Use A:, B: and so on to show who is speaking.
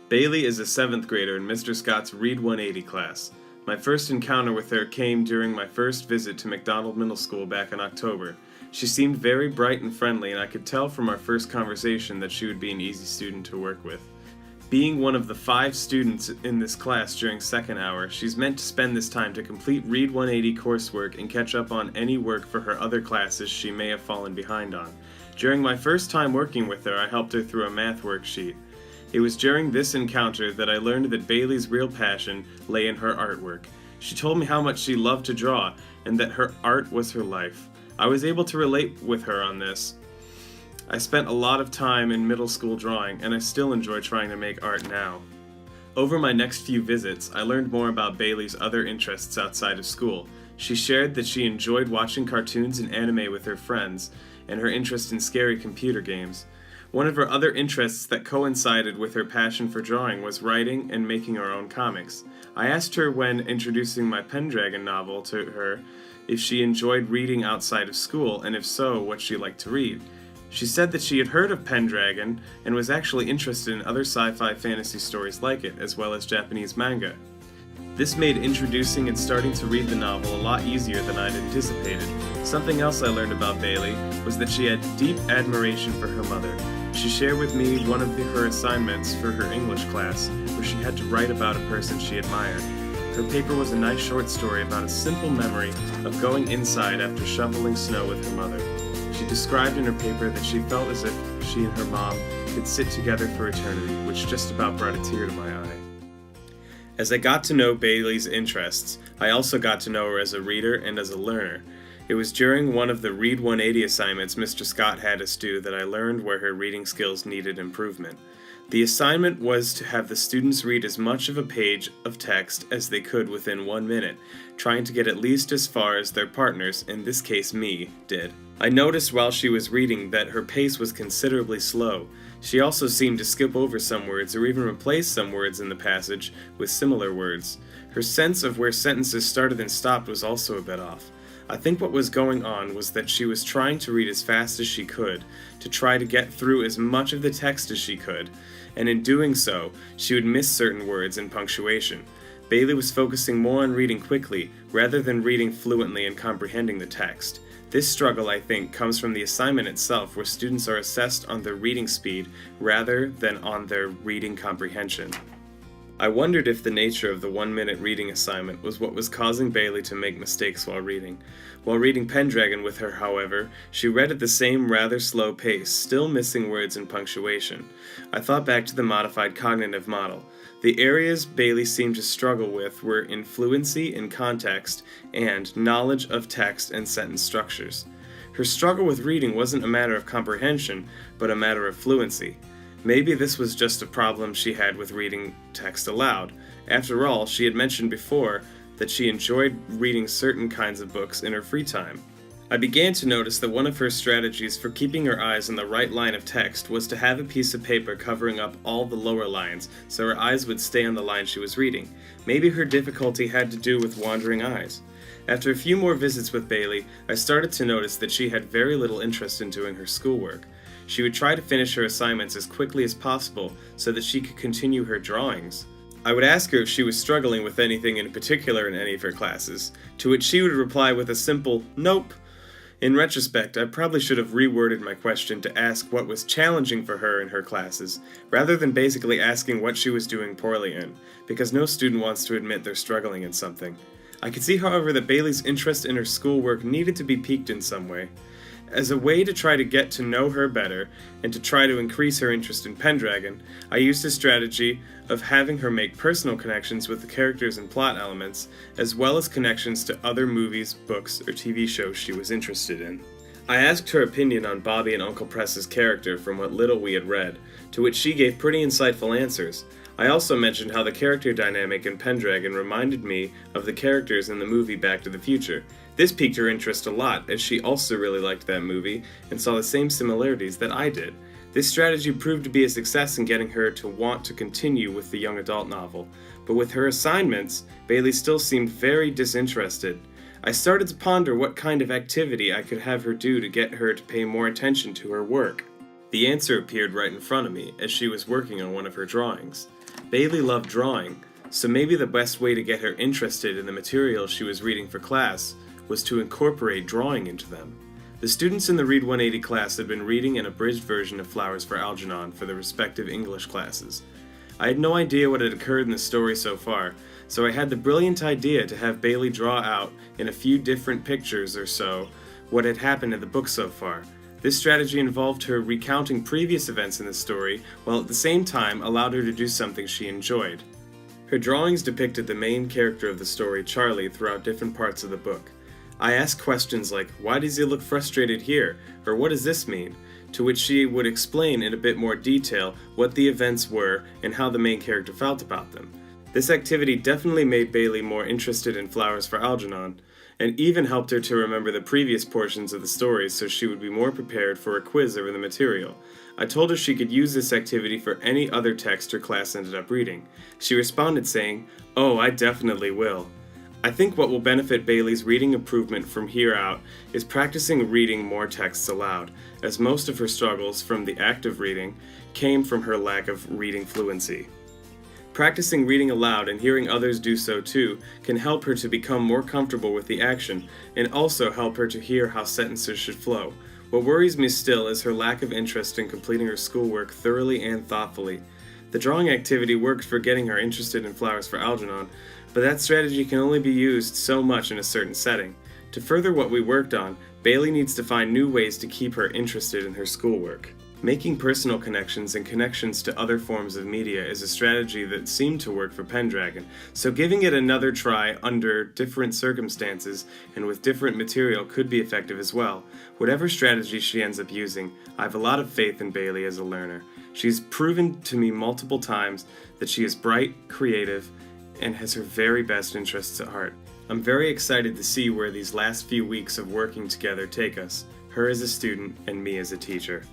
A: Bailey is a 7th grader in Mr. Scott's Read 180 class. My first encounter with her came during my first visit to McDonald Middle School back in October. She seemed very bright and friendly, and I could tell from our first conversation that she would be an easy student to work with. Being one of the 5 students in this class during second hour, she's meant to spend this time to complete Read 180 coursework and catch up on any work for her other classes she may have fallen behind on. During my first time working with her, I helped her through a math worksheet. It was during this encounter that I learned that Bailey's real passion lay in her artwork. She told me how much she loved to draw and that her art was her life. I was able to relate with her on this. I spent a lot of time in middle school drawing, and I still enjoy trying to make art now. Over my next few visits, I learned more about Bailey's other interests outside of school. She shared that she enjoyed watching cartoons and anime with her friends, and her interest in scary computer games. One of her other interests that coincided with her passion for drawing was writing and making her own comics. I asked her when introducing my Pendragon novel to her if she enjoyed reading outside of school, and if so, what she liked to read. She said that she had heard of Pendragon and was actually interested in other sci-fi fantasy stories like it, as well as Japanese manga. This made introducing and starting to read the novel a lot easier than I'd anticipated. Something else I learned about Bailey was that she had deep admiration for her mother. She shared with me one of her assignments for her English class, where she had to write about a person she admired. Her paper was a nice short story about a simple memory of going inside after shoveling snow with her mother. She described in her paper that she felt as if she and her mom could sit together for eternity, which just about brought a tear to my eye. As I got to know Bailey's interests, I also got to know her as a reader and as a learner. It was during one of the Read 180 assignments Mr. Scott had us do that I learned where her reading skills needed improvement. The assignment was to have the students read as much of a page of text as they could within 1 minute, trying to get at least as far as their partners, in this case me, did. I noticed while she was reading that her pace was considerably slow. She also seemed to skip over some words or even replace some words in the passage with similar words. Her sense of where sentences started and stopped was also a bit off. I think what was going on was that she was trying to read as fast as she could, to try to get through as much of the text as she could, and in doing so, she would miss certain words and punctuation. Bailey was focusing more on reading quickly, rather than reading fluently and comprehending the text. This struggle, I think, comes from the assignment itself, where students are assessed on their reading speed rather than on their reading comprehension. I wondered if the nature of the 1-minute reading assignment was what was causing Bailey to make mistakes while reading. While reading Pendragon with her, however, she read at the same rather slow pace, still missing words and punctuation. I thought back to the modified cognitive model. The areas Bailey seemed to struggle with were in fluency in context and knowledge of text and sentence structures. Her struggle with reading wasn't a matter of comprehension, but a matter of fluency. Maybe this was just a problem she had with reading text aloud. After all, she had mentioned before that she enjoyed reading certain kinds of books in her free time. I began to notice that one of her strategies for keeping her eyes on the right line of text was to have a piece of paper covering up all the lower lines so her eyes would stay on the line she was reading. Maybe her difficulty had to do with wandering eyes. After a few more visits with Bailey, I started to notice that she had very little interest in doing her schoolwork. She would try to finish her assignments as quickly as possible so that she could continue her drawings. I would ask her if she was struggling with anything in particular in any of her classes, to which she would reply with a simple, "Nope." In retrospect, I probably should have reworded my question to ask what was challenging for her in her classes, rather than basically asking what she was doing poorly in, because no student wants to admit they're struggling in something. I could see, however, that Bailey's interest in her schoolwork needed to be piqued in some way. As a way to try to get to know her better, and to try to increase her interest in Pendragon, I used a strategy of having her make personal connections with the characters and plot elements, as well as connections to other movies, books, or TV shows she was interested in. I asked her opinion on Bobby and Uncle Press's character from what little we had read, to which she gave pretty insightful answers. I also mentioned how the character dynamic in Pendragon reminded me of the characters in the movie Back to the Future. This piqued her interest a lot, as she also really liked that movie and saw the same similarities that I did. This strategy proved to be a success in getting her to want to continue with the young adult novel, but with her assignments, Bailey still seemed very disinterested. I started to ponder what kind of activity I could have her do to get her to pay more attention to her work. The answer appeared right in front of me as she was working on one of her drawings. Bailey loved drawing, so maybe the best way to get her interested in the material she was reading for class was to incorporate drawing into them. The students in the Read 180 class had been reading an abridged version of Flowers for Algernon for their respective English classes. I had no idea what had occurred in the story so far, so I had the brilliant idea to have Bailey draw out in a few different pictures or so what had happened in the book so far. This strategy involved her recounting previous events in the story, while at the same time allowed her to do something she enjoyed. Her drawings depicted the main character of the story, Charlie, throughout different parts of the book. I asked questions like, "Why does he look frustrated here?" or "What does this mean?" to which she would explain in a bit more detail what the events were and how the main character felt about them. This activity definitely made Bailey more interested in Flowers for Algernon, and even helped her to remember the previous portions of the stories so she would be more prepared for a quiz over the material. I told her she could use this activity for any other text her class ended up reading. She responded saying, "Oh, I definitely will." I think what will benefit Bailey's reading improvement from here out is practicing reading more texts aloud, as most of her struggles from the act of reading came from her lack of reading fluency. Practicing reading aloud and hearing others do so too can help her to become more comfortable with the action and also help her to hear how sentences should flow. What worries me still is her lack of interest in completing her schoolwork thoroughly and thoughtfully. The drawing activity worked for getting her interested in Flowers for Algernon, but that strategy can only be used so much in a certain setting. To further what we worked on, Bailey needs to find new ways to keep her interested in her schoolwork. Making personal connections and connections to other forms of media is a strategy that seemed to work for Pendragon, so giving it another try under different circumstances and with different material could be effective as well. Whatever strategy she ends up using, I have a lot of faith in Bailey as a learner. She's proven to me multiple times that she is bright, creative, and has her very best interests at heart. I'm very excited to see where these last few weeks of working together take us, her as a student and me as a teacher.